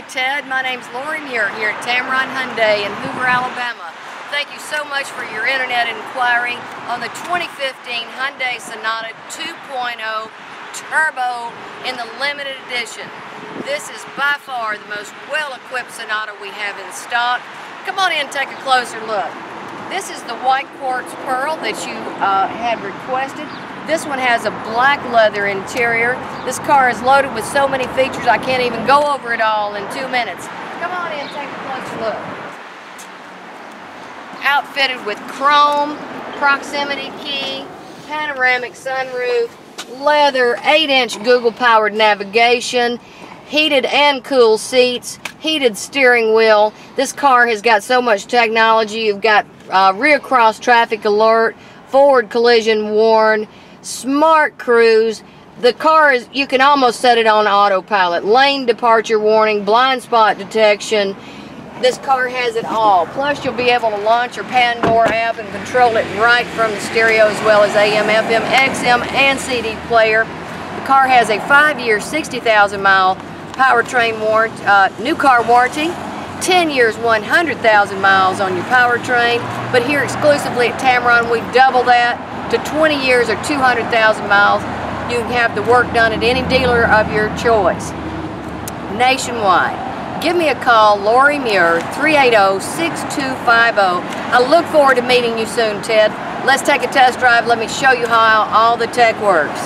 Hi Ted, my name's Lori Muir here at Tameron Hyundai in Hoover, Alabama. Thank you so much for your internet inquiry on the 2015 Hyundai Sonata 2.0 Turbo in the limited edition. This is by far the most well-equipped Sonata we have in stock. Come on in and take a closer look. This is the white quartz pearl that you had requested. This one has a black leather interior. This car is loaded with so many features I can't even go over it all in 2 minutes. Come on in and take a closer look. Outfitted with chrome, proximity key, panoramic sunroof, leather, 8-inch Google powered navigation, heated and cool seats, heated steering wheel. This car has got so much technology. You've got rear cross traffic alert, forward collision warn, smart cruise. The car is, you can almost set it on autopilot. Lane departure warning, blind spot detection. This car has it all. Plus you'll be able to launch your Pandora app and control it right from the stereo, as well as AM, FM, XM, and CD player. The car has a 5-year, 60,000-mile powertrain warranty, new car warranty, 10 years, 100,000 miles on your powertrain. But here exclusively at Tameron, we double that to 20 years or 200,000 miles. You can have the work done at any dealer of your choice, nationwide. Give me a call, Lori Muir, 380-6250. I look forward to meeting you soon, Ted. Let's take a test drive. Let me show you how all the tech works.